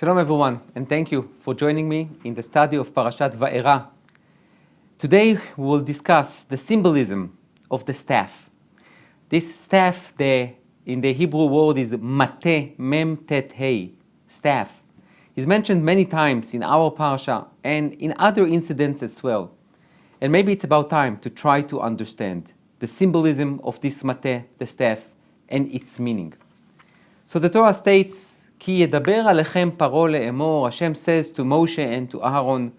Shalom everyone, and thank you for joining me in the study of Parashat Va'era. Today we will discuss the symbolism of the staff. This staff in the Hebrew word is mateh, mem tet hey, staff. It's mentioned many times in our Parasha and in other incidents as well. And maybe it's about time to try to understand the symbolism of this mateh, the staff, and its meaning. So the Torah states, Ki yedaber alechem paro le'emor, Hashem says to Moshe and to Aaron,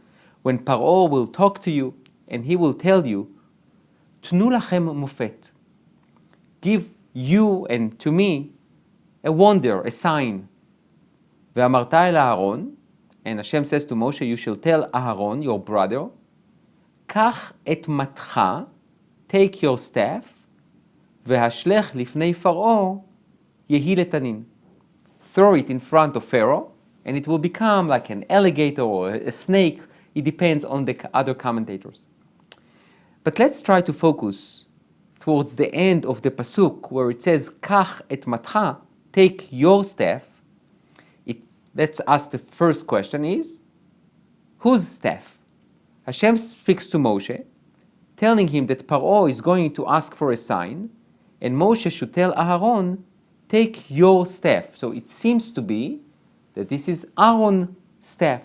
when Paro will talk to you and he will tell you, Tnu lachem mufet, give you and to me a wonder, a sign. Ve'amarta el Aaron, and Hashem says to Moshe, you shall tell Aaron, your brother, Kach et matcha, take your staff, ve'hashlech lifnei Paro, yehi letanin. Throw it in front of Pharaoh, and it will become like an alligator or a snake. It depends on the other commentators. But let's try to focus towards the end of the pasuk where it says, Kach et matcha, take your staff. Let's ask the first question is, whose staff? Hashem speaks to Moshe, telling him that Paro is going to ask for a sign, and Moshe should tell Aaron, take your staff. So it seems to be that this is Aaron's staff.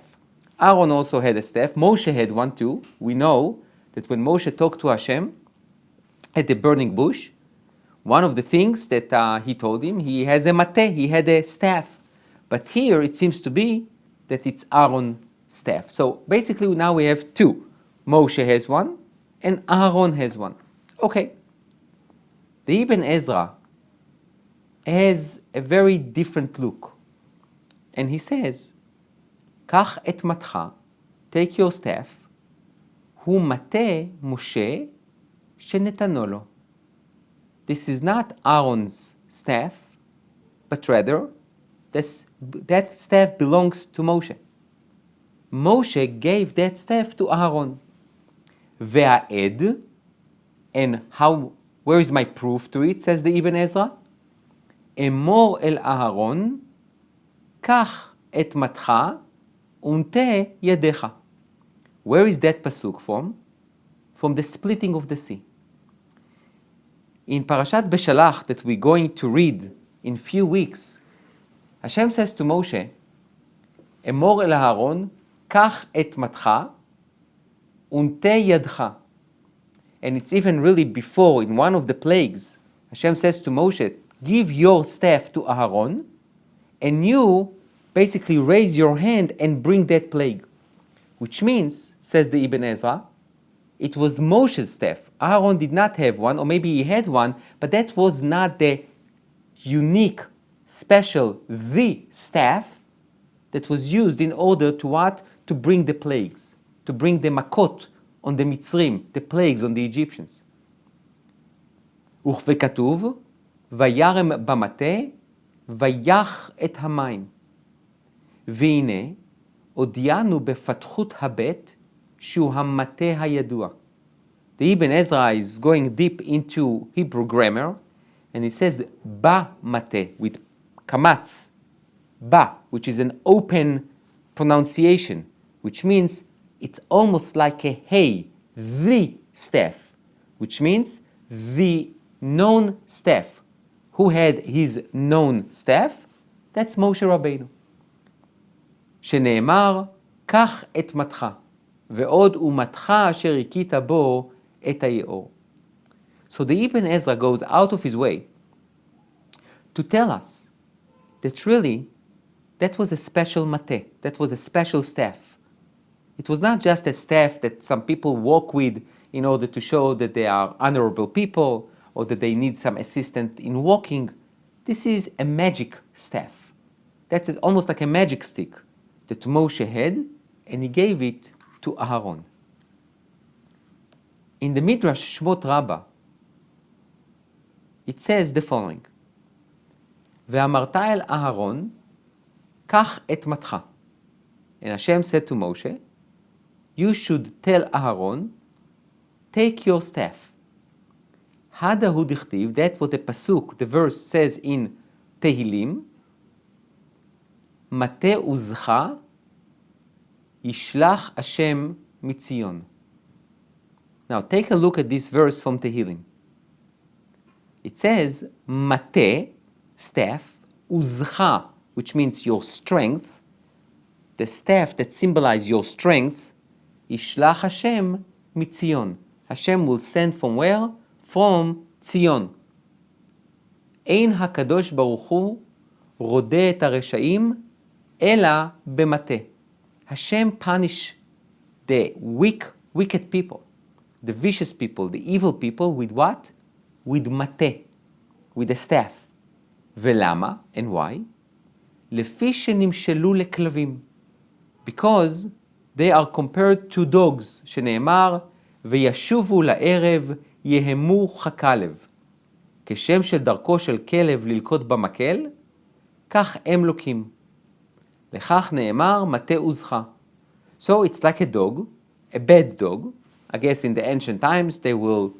Aaron also had a staff. Moshe had one too. We know that when Moshe talked to Hashem at the burning bush, one of the things that he told him, he has a mateh, he had a staff. But here it seems to be that it's Aaron's staff. So basically now we have two. Moshe has one and Aaron has one. Okay. The Ibn Ezra has a very different look. And he says, Kach et matcha, take your staff, hu mateh Moshe shenetano lo. This is not Aaron's staff, but rather that staff belongs to Moshe. Moshe gave that staff to Aaron. Ve'a'ed, and where is my proof to it, says the Ibn Ezra? אמור אל אהרון, קח את מתך ונטה ידיך. Where is that pasuk from? From the splitting of the sea. In Parashat Beshalach that we're going to read in few weeks, Hashem says to Moshe, אמור אל אהרון, קח את מתך ונטה ידך. And it's even really before, in one of the plagues, Hashem says to Moshe, give your staff to Aaron, and you basically raise your hand and bring that plague. Which means, says the Ibn Ezra, it was Moshe's staff. Aaron did not have one, or maybe he had one, but that was not the unique, special, the staff that was used in order to what? To bring the plagues, to bring the makot on the Mitzrim, the plagues on the Egyptians. וכתוב, וירם במטה, ויח את המים. והנה, הודיענו בפתחות הבית, שהוא המטה הידוע. The Ibn Ezra is going deep into Hebrew grammar, and it says, ba-mate, with kamatz, ba, which is an open pronunciation, which means it's almost like a hey, the staff, which means the known staff. Who had his known staff? That's Moshe Rabbeinu. שנאמר, קח את מתך, ועוד ומתך אשר הכית בו את היאור. So the Ibn Ezra goes out of his way to tell us that really that was a special mateh, that was a special staff. It was not just a staff that some people walk with in order to show that they are honorable people, or that they need some assistance in walking. This is a magic staff. That's almost like a magic stick that Moshe had, and he gave it to Aaron. In the Midrash Shmot Rabbah, it says the following, ואמרת אל אהרון, קח את מתך. And Hashem said to Moshe, you should tell Aaron, take your staff. Hada hu dichtiv, that's what the pasuk, the verse says in Tehillim, מטה עוזך ישלח השם מציון. Now take a look at this verse from Tehillim. It says, mate, staff, uzcha, which means your strength, the staff that symbolizes your strength, yishlach Hashem mitzion. Hashem will send from where? From Tzion. Ein hakadosh baruch hu rodeh et haresha'im ela b'mateh. Hashem punish the wicked people, the vicious people, the evil people with what? With mateh, with a staff. Velama, and why? Lefi shenimshelu leklavim. Because they are compared to dogs, שנאמר, וישובו לערב יהמו חכלב. כשם של דרכו של כלב ללקות במקל, כך הם לוקים. לכך נאמר מטה עוזך. So it's like a dog, a bad dog. I guess in the ancient times they will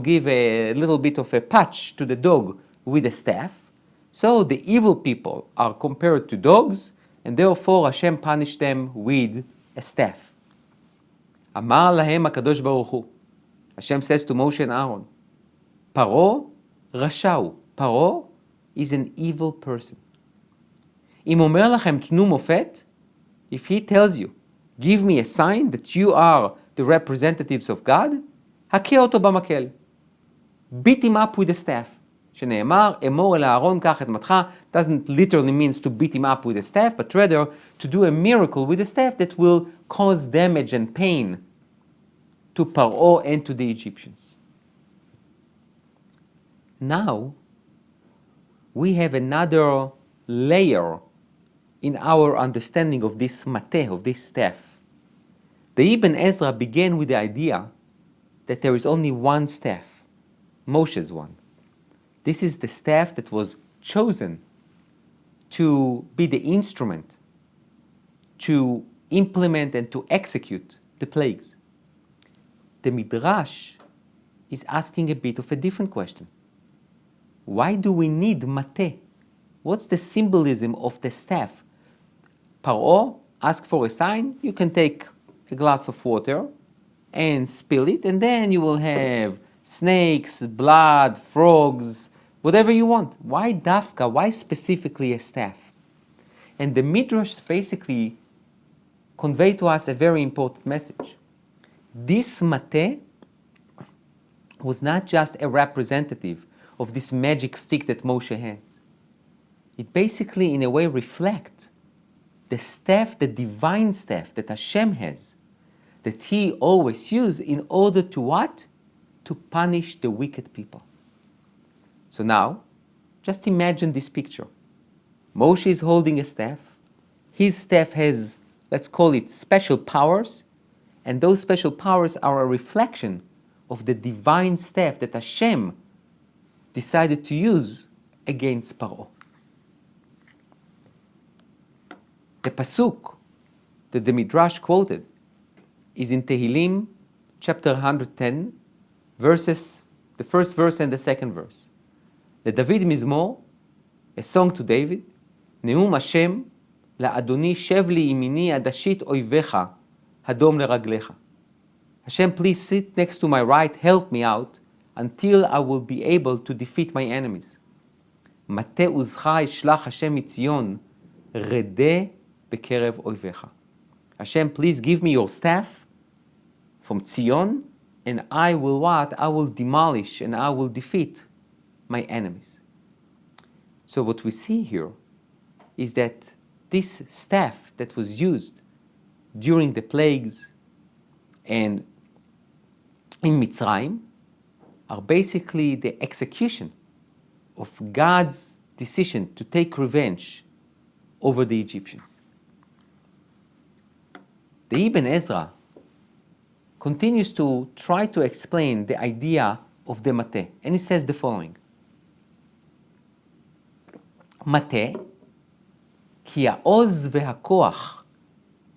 give a little bit of a patch to the dog with a staff. So the evil people are compared to dogs, and therefore Hashem punished them with a staff. אמר להם הקדוש ברוך הוא. Hashem says to Moshe and Aaron, פרעה רשע הוא. פרעה is an evil person. אם אומר לכם תנו מופת, if he tells you, give me a sign that you are the representatives of God, הכה אותו במקל. Beat him up with a staff. שנאמר, אמור אל אהרון קח את מטך, doesn't literally means to beat him up with a staff, but rather to do a miracle with a staff that will cause damage and pain to Paro and to the Egyptians. Now, we have another layer in our understanding of this mateh, of this staff. The Ibn Ezra began with the idea that there is only one staff, Moshe's one. This is the staff that was chosen to be the instrument to implement and to execute the plagues. The Midrash is asking a bit of a different question. Why do we need mateh? What's the symbolism of the staff? Paro asked for a sign. You can take a glass of water and spill it, and then you will have snakes, blood, frogs, whatever you want. Why dafka? Why specifically a staff? And the Midrash basically convey to us a very important message. This mateh was not just a representative of this magic stick that Moshe has. It basically, in a way, reflects the staff, the divine staff that Hashem has, that He always uses in order to what? To punish the wicked people. So now, just imagine this picture. Moshe is holding a staff. His staff has, let's call it, special powers, and those special powers are a reflection of the divine staff that Hashem decided to use against Paro. The pasuk that the Midrash quoted is in Tehillim, chapter 110, verses, the first verse and the second verse. לדוד מזמור, a song to David, נאום השם, לאדוני שב לי ימיני עד אשית אויביך, הדום לרגליך. Hashem, please sit next to my right, help me out, until I will be able to defeat my enemies. מטה עוזך ישלח השם מציון, רדה בקרב אויביך. Hashem, please give me your staff from Tzion, and I will what? I will demolish and I will defeat my enemies. So what we see here is that this staff that was used during the plagues and in Mitzrayim are basically the execution of God's decision to take revenge over the Egyptians. The Ibn Ezra continues to try to explain the idea of the mateh, and he says the following. מטה, כי העוז והכוח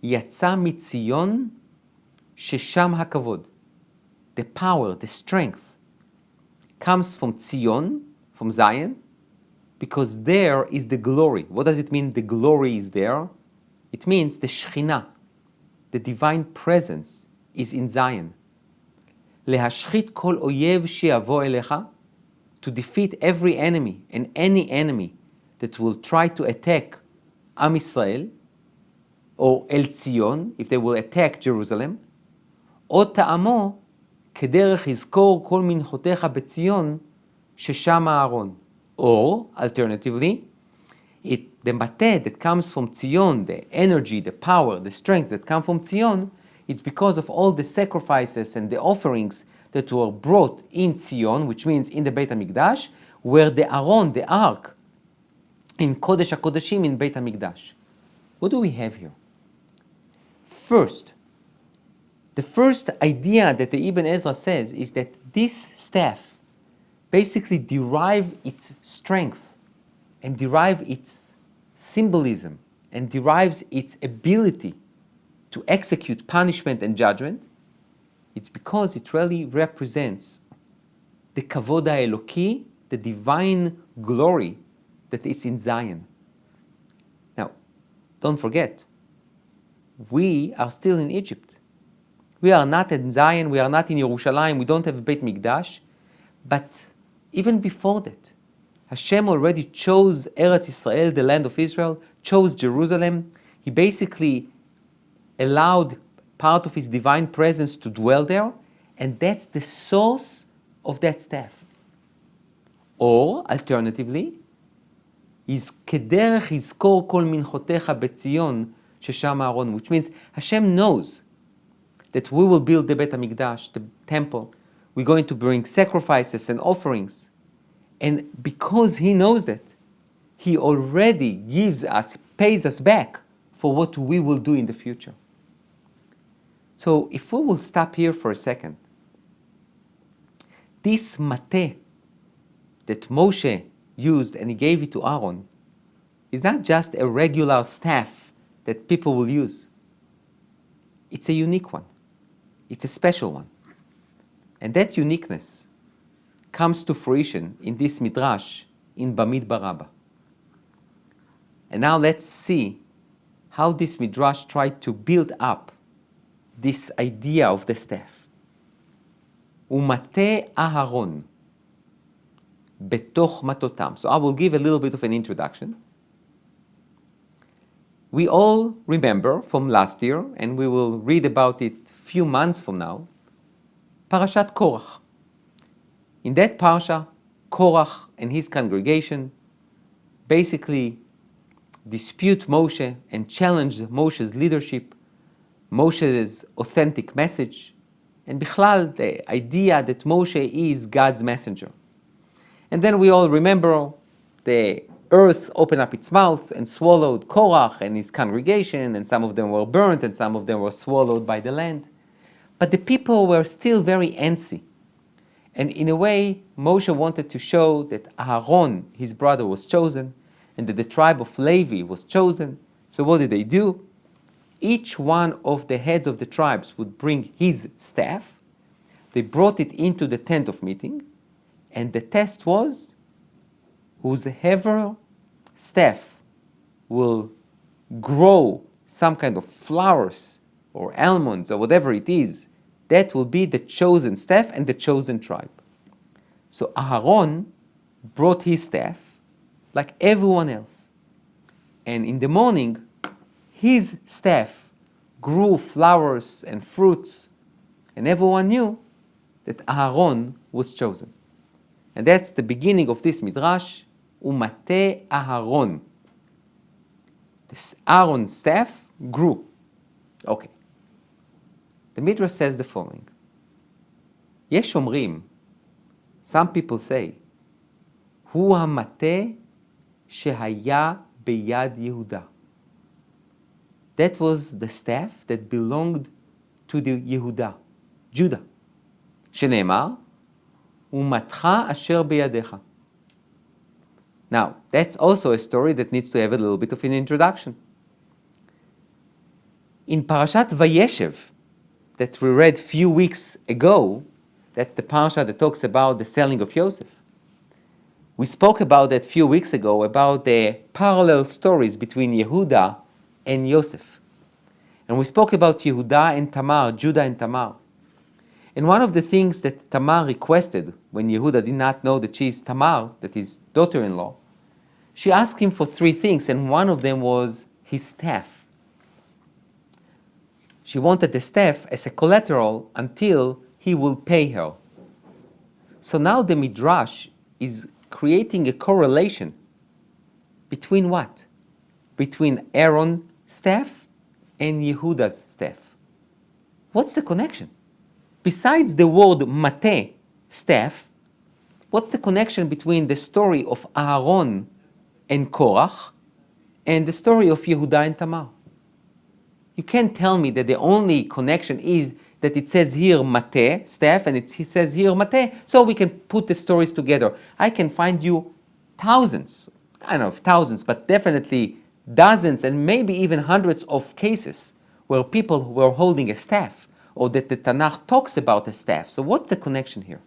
יצא מציון ששם הכבוד. The power, the strength comes from Tzion, from Zion, because there is the glory. What does it mean the glory is there? It means the Shekhinah, the divine presence, is in Zion. להשחית כל אויב שיבוא אליך, to defeat every enemy and any enemy that will try to attack Am Yisrael, or El Zion, if they will attack Jerusalem, עוד טעמו כדרך יזכור כל מנחותיך בציון ששם הארון. Or, alternatively, the mateh that comes from Zion, the energy, the power, the strength that come from Zion, it's because of all the sacrifices and the offerings that were brought in Zion, which means in the Beit HaMikdash, where the Aron, the Ark, in Kodesh HaKodeshim in Beit HaMikdash. What do we have here? First, the first idea that the Ibn Ezra says is that this staff basically derive its strength and derive its symbolism and derives its ability to execute punishment and judgment. It's because it really represents the kavod ha'eloki, the divine glory that is in Zion. Now, don't forget, we are still in Egypt. We are not in Zion, we are not in Yerushalayim, we don't have a Beit Mikdash, but even before that, Hashem already chose Eretz Israel, the land of Israel, chose Jerusalem. He basically allowed part of his divine presence to dwell there, and that's the source of that staff. Or, alternatively, is כדרך יזכור כל מנחותיך בציון ששם הארון, which means Hashem knows that we will build the Beit HaMikdash, the temple. We're going to bring sacrifices and offerings. And because he knows that, he already gives us, pays us back for what we will do in the future. So if we will stop here for a second, this mateh that Moshe used and he gave it to Aaron is not just a regular staff that people will use. It's a unique one. It's a special one. And that uniqueness comes to fruition in this midrash in Bamidbar Rabbah. And now let's see how this midrash tried to build up this idea of the staff. ומטה אהרון בתוך מטותם. So I will give a little bit of an introduction. We all remember from last year, and we will read about it a few months from now, Parashat Korach. In that Parasha, Korach and his congregation basically dispute Moshe and challenge Moshe's leadership, Moshe's authentic message, and bichlal, the idea that Moshe is God's messenger. And then we all remember the earth opened up its mouth and swallowed Korach and his congregation, and some of them were burnt and some of them were swallowed by the land. But the people were still very antsy. And in a way, Moshe wanted to show that Aaron, his brother, was chosen, and that the tribe of Levi was chosen. So what did they do? Each one of the heads of the tribes would bring his staff. They brought it into the tent of meeting, and the test was whosever staff will grow some kind of flowers or almonds or whatever it is, that will be the chosen staff and the chosen tribe. So Aaron brought his staff like everyone else. And in the morning, his staff grew flowers and fruits, and everyone knew that Aaron was chosen. And that's the beginning of this midrash, Umate Aharon. This Aaron's staff grew. Okay. The midrash says the following. יש אומרים, some people say, הוא המטה שהיה ביד יהודה. That was the staff that belonged to the Yehuda, Judah. שנאמר, ומטך אשר בידיך. Now, that's also a story that needs to have a little bit of an introduction. In Parashat Vayeshev, that we read a few weeks ago, that's the Parasha that talks about the selling of Yosef. We spoke about that a few weeks ago, about the parallel stories between Yehuda and Yosef. And we spoke about Yehuda and Tamar, Judah and Tamar. And one of the things that Tamar requested when Yehuda did not know that she is Tamar, that is daughter-in-law, she asked him for 3 things, and one of them was his staff. She wanted the staff as a collateral until he will pay her. So now the Midrash is creating a correlation between what? Between Aaron's staff and Yehuda's staff. What's the connection? Besides the word mate, staff, what's the connection between the story of Aaron and Korach and the story of Yehuda and Tamar? You can't tell me that the only connection is that it says here mate, staff, and it says here mate, so we can put the stories together. I can find you thousands, I don't know if thousands, but definitely dozens and maybe even hundreds of cases where people were holding a staff, or that the Tanakh talks about a staff. So what's the connection here?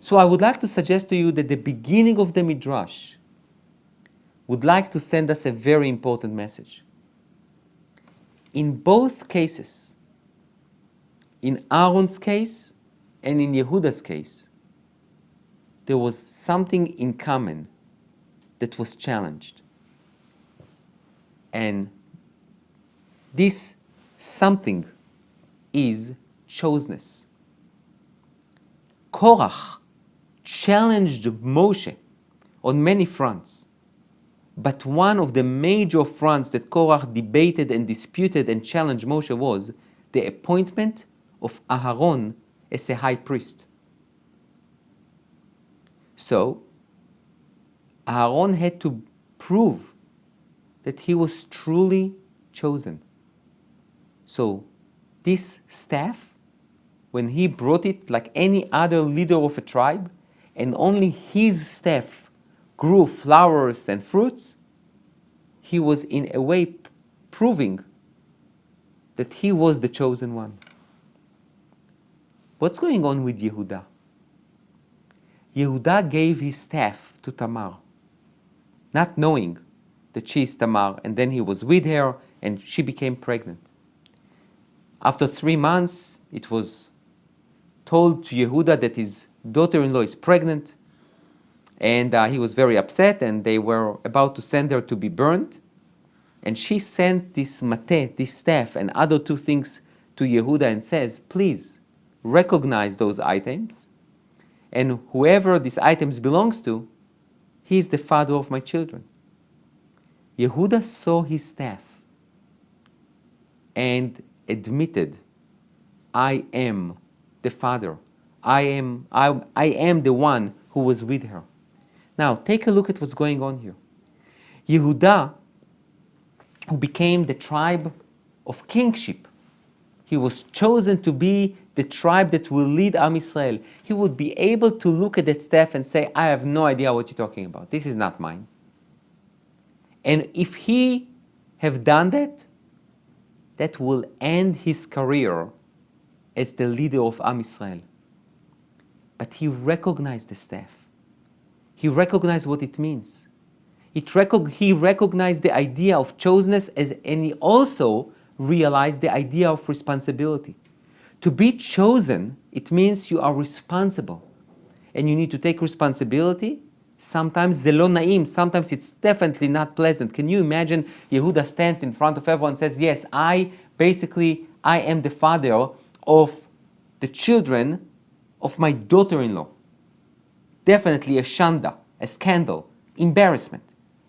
So I would like to suggest to you that the beginning of the Midrash would like to send us a very important message. In both cases, in Aaron's case and in Yehuda's case, there was something in common that was challenged. And this something is chosenness. Korach challenged Moshe on many fronts, but one of the major fronts that Korach debated and disputed and challenged Moshe was the appointment of Aharon as a high priest. So, Aharon had to prove that he was truly chosen. So, this staff, when he brought it like any other leader of a tribe, and only his staff grew flowers and fruits, he was in a way proving that he was the chosen one. What's going on with Yehuda? Yehuda gave his staff to Tamar, not knowing that she is Tamar, and then he was with her and she became pregnant. After 3 months, it was told to Yehuda that his daughter-in-law is pregnant, and he was very upset, and they were about to send her to be burned. And she sent this mate, this staff, and other 2 things to Yehuda and says, please recognize those items, and whoever these items belongs to, he is the father of my children. Yehuda saw his staff and admitted, I am the father. I am the one who was with her. Now, take a look at what's going on here. Yehuda, who became the tribe of kingship, he was chosen to be the tribe that will lead Am Yisrael. He would be able to look at that staff and say, I have no idea what you're talking about. This is not mine. And if he have done that, that will end his career as the leader of Am Yisrael. But he recognized the staff. He recognized what it means. He recognized the idea of chosenness, and he also realized the idea of responsibility. To be chosen, it means you are responsible. And you need to take responsibility. Sometimes zelo naim, sometimes it's definitely not pleasant. Can you imagine Yehuda stands in front of everyone and says, yes, I am the father of the children of my daughter-in-law. Definitely a shanda, a scandal, embarrassment.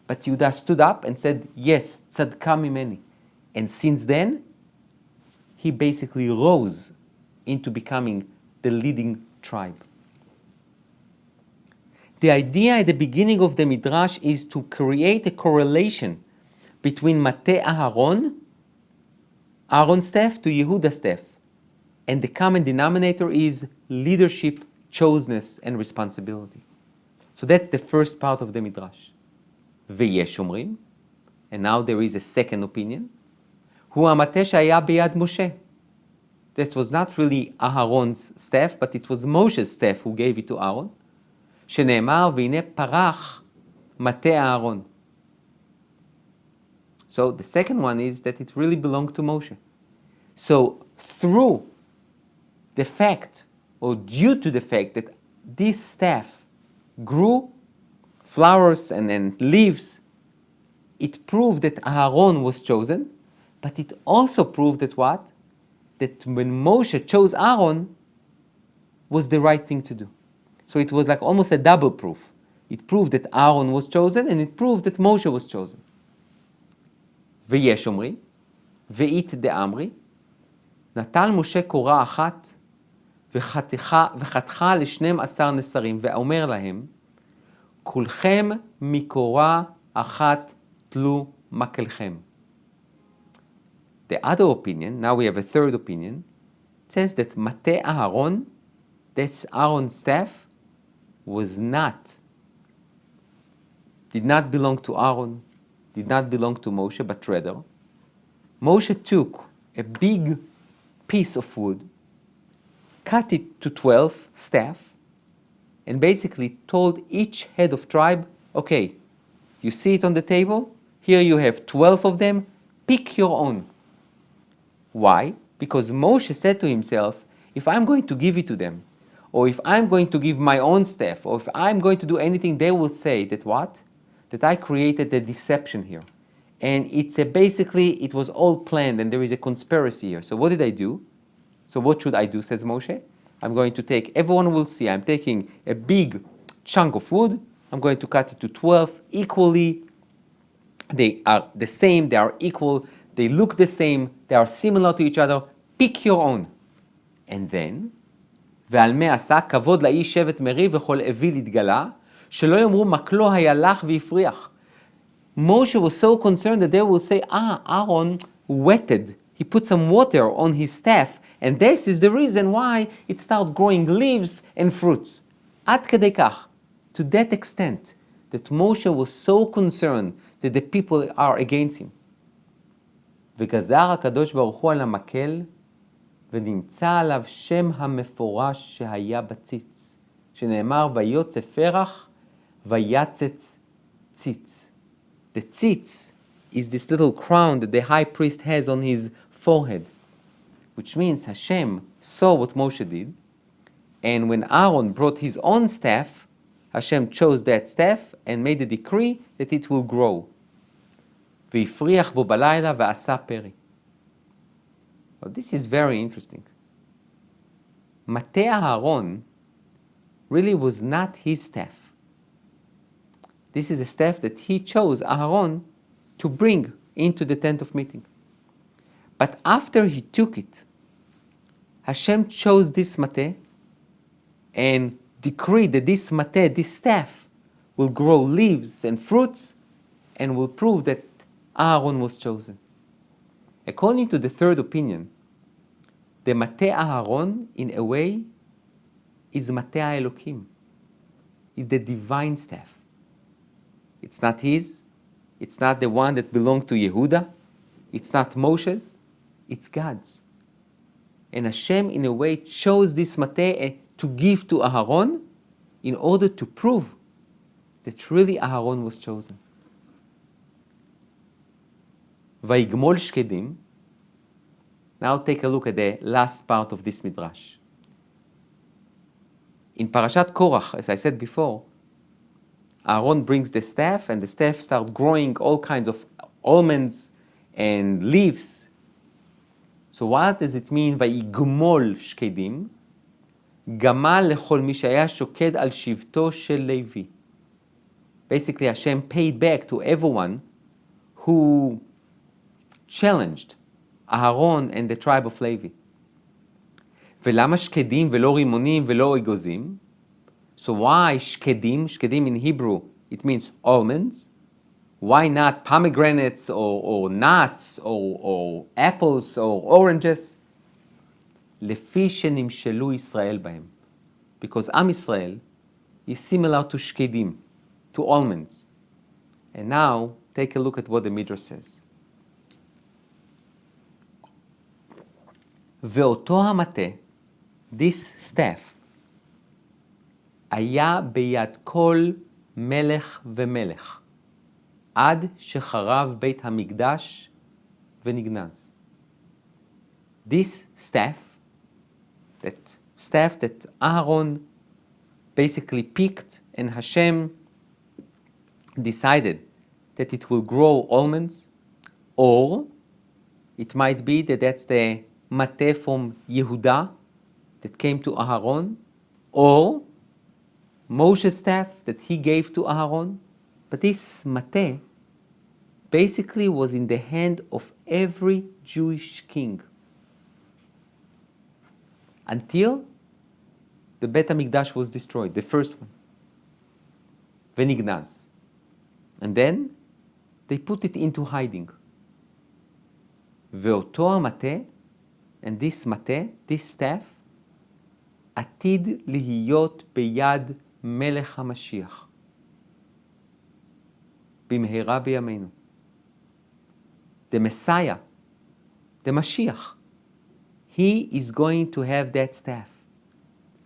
But Yehuda stood up and said, yes, tzadka mimeni. And since then, he basically rose into becoming the leading tribe. The idea at the beginning of the Midrash is to create a correlation between Mate Aharon, Aaron's staff, to Yehuda's staff. And the common denominator is leadership, chosenness, and responsibility. So that's the first part of the Midrash. Veyesh omrim, and now there is a second opinion. Hu hamate shaya biyad Moshe. This was not really Aharon's staff, but it was Moshe's staff who gave it to Aaron. שנאמר, והנה פרח מטה אהרון. So the second one is that it really belonged to Moshe. So through the fact, or due to the fact that this staff grew flowers and then leaves, it proved that Aaron was chosen, but it also proved that what? That when Moshe chose Aaron, was the right thing to do. So it was like almost a double proof. It proved that Aaron was chosen, and it proved that Moshe was chosen. ויש אומרים, ואית דאמרי, נטל משה קורה אחת, וחתכה ל12 נסרים, ואומר להם, כולכם מקורה אחת תלו מקלכם. The other opinion, now we have a third opinion, says that מטה אהרון, that's Aaron's staff, did not belong to Aaron, did not belong to Moshe, but rather, Moshe took a big piece of wood, cut it to 12 staff, and basically told each head of tribe, okay, you see it on the table, here you have 12 of them, pick your own. Why? Because Moshe said to himself, if I'm going to give it to them, or if I'm going to give my own staff, or if I'm going to do anything, they will say that what? That I created a deception here. And it's basically, it was all planned and there is a conspiracy here. So what did I do? So what should I do, says Moshe? I'm going to take, everyone will see, I'm taking a big chunk of wood, I'm going to cut it to 12 equally. They are the same, they are equal, they look the same, they are similar to each other. Pick your own. And then, ועל מה עשה כבוד לאיש שבט מרי וכל אוויל התגלה, שלא יאמרו מקלו היה לך והפריח. Moshe was so concerned that they will say, Aaron wetted, he put some water on his staff, and this is the reason why it started growing leaves and fruits. עד כדי כך, to that extent, that Moshe was so concerned that the people are against him. וגזר הקדוש ברוך הוא על המקל, ונמצא עליו שם המפורש שהיה בציץ, שנאמר ויוצא פרח ויצץ ציץ. The tzitz is this little crown that the high priest has on his forehead, which means Hashem saw what Moshe did, and when Aaron brought his own staff, Hashem chose that staff and made a decree that it will grow. והפריח בו בלילה ועשה פרי. Well, this is very interesting. מטה Aaron really was not his staff. This is a staff that he chose, Aaron, to bring into the tent of meeting. But after he took it, Hashem chose this mate and decreed that this mate, this staff, will grow leaves and fruits and will prove that Aaron was chosen. According to the third opinion, the mate Aaron, in a way, is mate Elokim, is the divine staff. It's not his, it's not the one that belonged to Yehuda, it's not Moshe's, it's God's. And Hashem, in a way, chose this mate to give to Aaron in order to prove that really Aaron was chosen. ויגמול שקדים. Now take a look at the last part of this midrash. In Parashat Korach, as I said before, Aaron brings the staff, and the staff starts growing all kinds of almonds and leaves. So what does it mean, ויגמול שקדים? גמל לכל מי שהיה שוקד על שבטו של לוי. Basically, Hashem paid back to everyone who challenged Aaron and the tribe of Levi. ולמה שקדים ולא רימונים ולא אגוזים? So why shkedim? Shkedim in Hebrew, it means almonds. Why not pomegranates or nuts or apples or oranges? לפי שנמשלו ישראל בהם. Because Am Yisrael is similar to shkedim, to almonds. And now, take a look at what the Midrash says. ואותו המטה, this staff, היה ביד כל מלך ומלך, עד שחרב בית המקדש ונגנז. This staff that Aaron basically picked and Hashem decided that it will grow almonds, or it might be that that's the mate from Yehuda that came to Aaron, or Moshe's staff that he gave to Aaron. But this mate basically was in the hand of every Jewish king until the Beit HaMikdash was destroyed, the first one, Venignaz. And then they put it into hiding. ואותו המטה, and this mate, this staff, עתיד להיות ביד מלך המשיח. במהרה בימינו. The Messiah, the Mashiach, he is going to have that staff.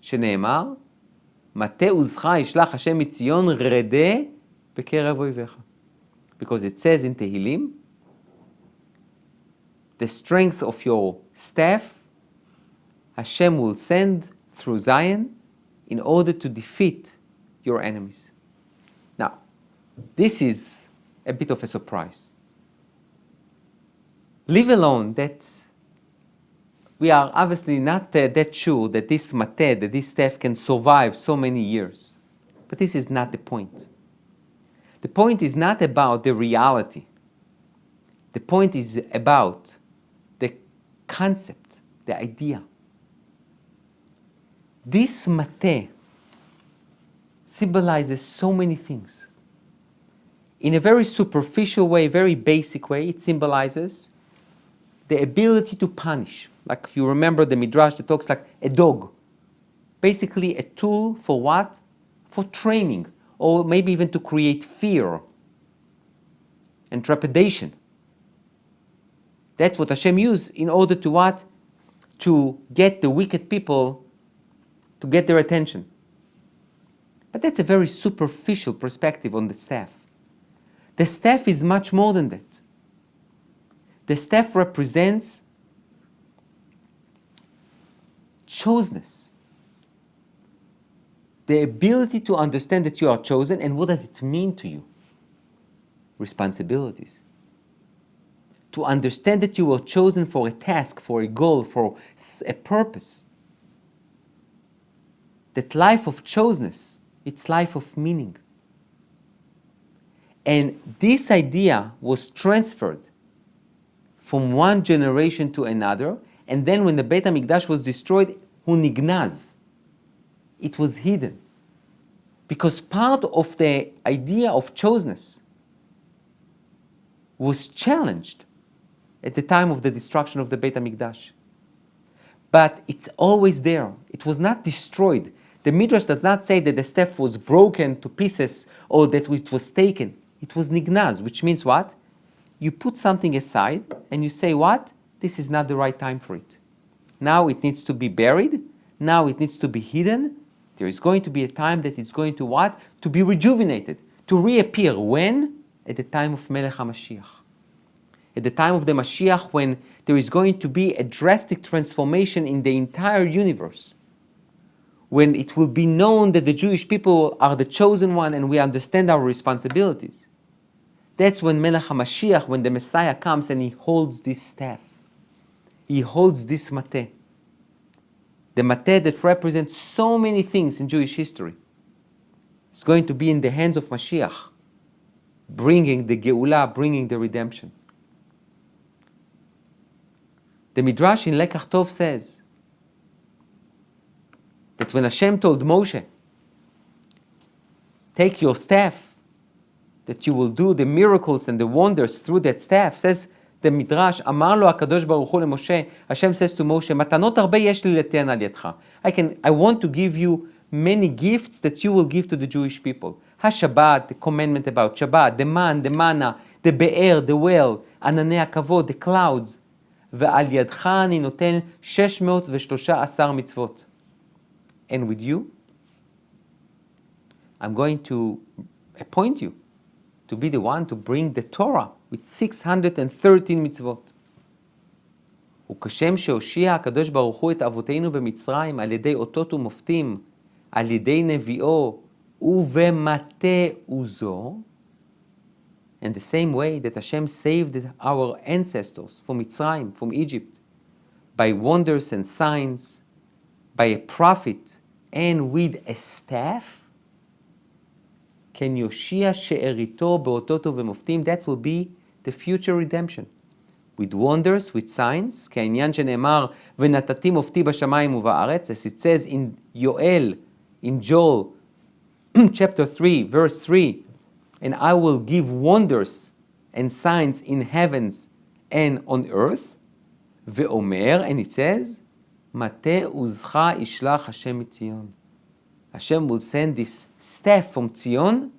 שנאמר, מטה עוזך ישלח השם מציון רדה בקרב אויביך. Because it says in Tehillim, the strength of your staff, Hashem will send through Zion in order to defeat your enemies. Now, this is a bit of a surprise. Leave alone that we are obviously not that sure that this mateh, that this staff can survive so many years. But this is not the point. The point is not about the reality. The point is about the concept, the idea. This mateh symbolizes so many things. In a very superficial way, very basic way, it symbolizes the ability to punish. Like you remember the Midrash that talks like a dog. Basically a tool for what? For training, or maybe even to create fear and trepidation. That's what Hashem used in order to what? To get the wicked people, to get their attention. But that's a very superficial perspective on the staff. The staff is much more than that. The staff represents chosenness. The ability to understand that you are chosen, and what does it mean to you? Responsibilities. To understand that you were chosen for a task, for a goal, for a purpose. That life of chosenness, it's life of meaning. And this idea was transferred from one generation to another, and then when the Beit HaMikdash was destroyed, hu nignaz. It was hidden. Because part of the idea of chosenness was challenged at the time of the destruction of the Beit HaMikdash. But it's always there. It was not destroyed. The Midrash does not say that the staff was broken to pieces or that it was taken. It was nignaz, which means what? You put something aside and you say, what? This is not the right time for it. Now it needs to be buried. Now it needs to be hidden. There is going to be a time that it's going to what? To be rejuvenated, to reappear. When? At the time of Melech HaMashiach. At the time of the Mashiach, when there is going to be a drastic transformation in the entire universe. When it will be known that the Jewish people are the chosen one and we understand our responsibilities. That's when Melech HaMashiach, when the Messiah comes and he holds this staff. He holds this mateh. The mateh that represents so many things in Jewish history. It's going to be in the hands of Mashiach, bringing the Geulah, bringing the redemption. The Midrash in Lekach Tov says that when Hashem told Moshe, take your staff, that you will do the miracles and the wonders through that staff, says the Midrash, אמר לו הקדוש ברוך הוא למשה, Hashem says to Moshe, מתנות הרבה יש לי לתן על ידך. I want to give you many gifts that you will give to the Jewish people. HaShabbat, the commandment about Shabbat, the man, the manna, the be'er, the well, ענני הכבוד, the clouds. ועל ידך אני נותן 613 מצוות. And with you, I'm going to appoint you to be the one to bring the Torah with 613 mitzvot. וכשם שהושיע הקדוש ברוך הוא את אבותינו במצרים על ידי אותות ומופתים, על ידי נביאו ובמטה עוזו, and the same way that Hashem saved our ancestors from Mitzrayim, from Egypt, by wonders and signs, by a prophet and with a staff, כן יושיע שאריתו באותות ובמופתים, that will be the future redemption. With wonders, with signs, כעניין שנאמר, ונתתי מופתי בשמיים ובארץ, as it says in Joel, chapter 3, verse 3, and I will give wonders and signs in heavens and on earth, ואומר, and it says, מטה עוזך ישלח השם מציון. Hashem will send this staff from Zion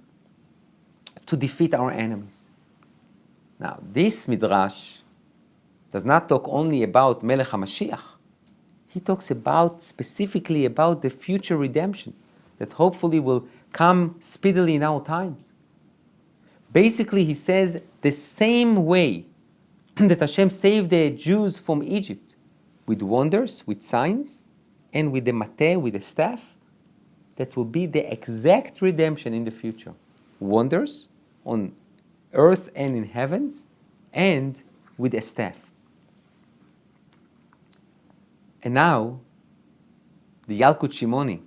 to defeat our enemies. Now, this midrash does not talk only about Melech HaMashiach. He talks specifically about the future redemption that hopefully will come speedily in our times. Basically, he says the same way that Hashem saved the Jews from Egypt with wonders, with signs, and with the mateh, with the staff, that will be the exact redemption in the future. Wonders on earth and in heavens, and with a staff. And now, the Yalkut Shimoni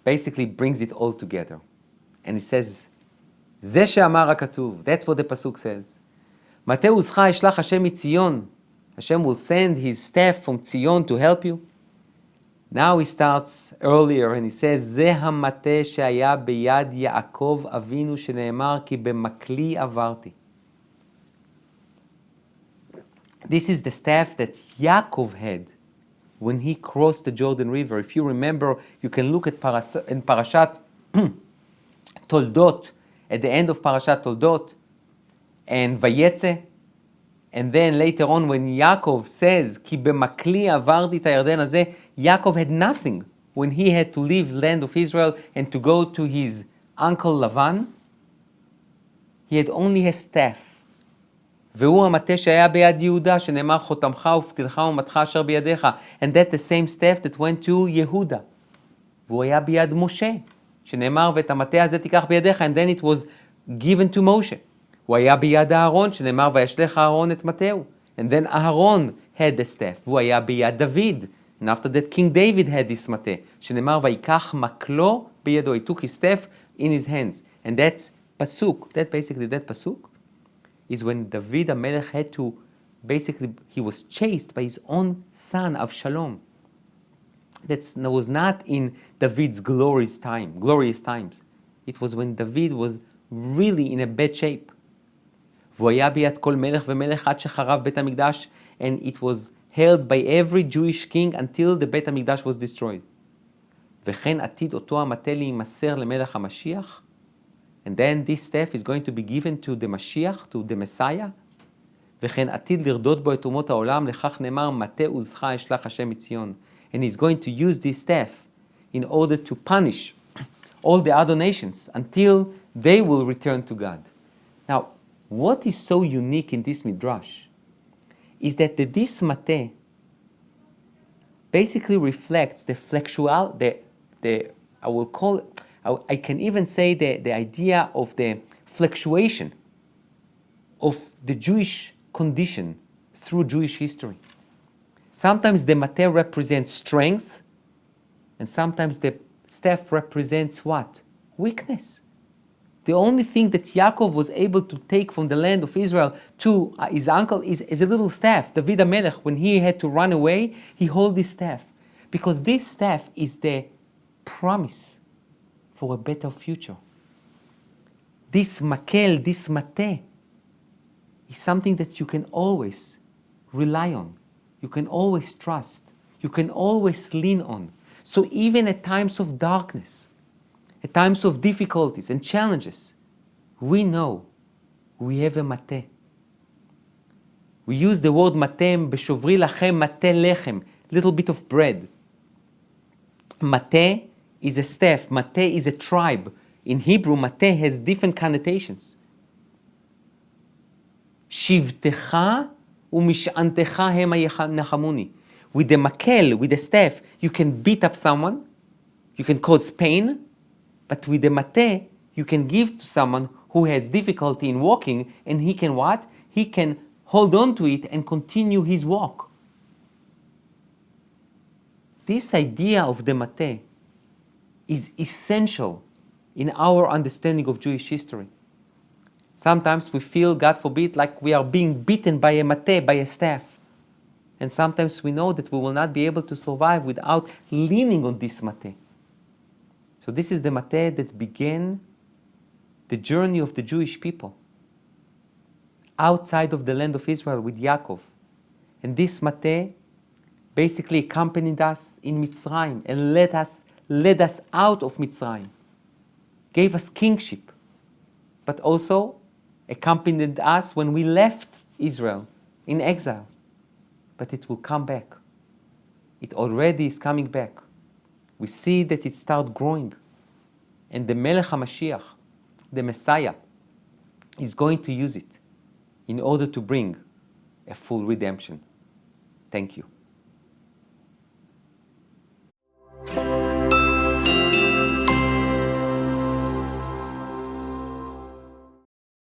basically brings it all together. And it says, זה שאמר הכתוב, that's what the pasuk says. מטה עוזך ישלח השם מציון. Hashem will send his staff from Zion to help you. Now he starts earlier and he says, זה המטה שהיה ביד יעקב אבינו שנאמר כי במקלי עברתי. This is the staff that Yaakov had when he crossed the Jordan River. If you remember, you can look at in Parashat Toldot, at the end of Parashat Toldot, and Vayetze, and then later on when Yaakov says, כי במקלי עברתי את הירדן הזה, Yaakov had nothing when he had to leave land of Israel and to go to his uncle Lavan. He had only a staff. והוא המטה שהיה ביד יהודה, שנאמר חותמך ופתילך ומתך אשר בידיך. And that's the same staff that went to Yehuda. והוא היה ביד משה, שנאמר ואת המטה הזה תיקח בידיך, and then it was given to Moshe. הוא היה ביד אהרון, שנאמר וישלך אהרון את מטהו. And then Aaron had the staff. והוא היה ביד דוד. And after that, King David had this mate, שנאמר ויקח מקלו בידו. He took his staff in his hands. And that's pasuk. That pasuk is when David HaMelech had to, he was chased by his own son Avshalom. That was not in David's glorious times. It was when David was really in a bad shape. והוא היה ביד כל מלך ומלך עד שחרב בית המקדש, and it was held by every Jewish king until the Beit HaMikdash was destroyed. וכן עתיד אותו המטה להימסר למלך המשיח, and then this staff is going to be given to the Mashiach, to the Messiah, וכן עתיד לרדות בו את אומות העולם, לכך נאמר מטה עוזך ישלח השם מציון. And he's going to use this staff in order to punish all the other nations until they will return to God. Now, what is so unique in this midrash is that this mate basically reflects the I can even say the idea of the fluctuation of the Jewish condition through Jewish history. Sometimes the mate represents strength, and sometimes the staff represents what? Weakness. The only thing that Yaakov was able to take from the land of Israel to his uncle is a little staff. David HaMelech, when he had to run away, he held this staff. Because this staff is the promise for a better future. This makel, this mate, is something that you can always rely on. You can always trust. You can always lean on. So even at times of darkness, at times of difficulties and challenges, we know we have a mate. We use the word matem, beshovri lachem mate lechem, little bit of bread. Mate is a staff. Mate is a tribe. In Hebrew, mate has different connotations. Shivtecha u'mish'antecha hema yechamuni. With the makel, with the staff, you can beat up someone, you can cause pain, but with the mate, you can give to someone who has difficulty in walking, and he can what? He can hold on to it and continue his walk. This idea of the mate is essential in our understanding of Jewish history. Sometimes we feel, God forbid, like we are being beaten by a mate, by a staff. And sometimes we know that we will not be able to survive without leaning on this mate. So this is the mate that began the journey of the Jewish people outside of the land of Israel with Yaakov. And this mate basically accompanied us in Mitzrayim and led us out of Mitzrayim, gave us kingship, but also accompanied us when we left Israel in exile. But it will come back. It already is coming back. We see that it starts growing. And the Melech HaMashiach, the Messiah, is going to use it in order to bring a full redemption. Thank you.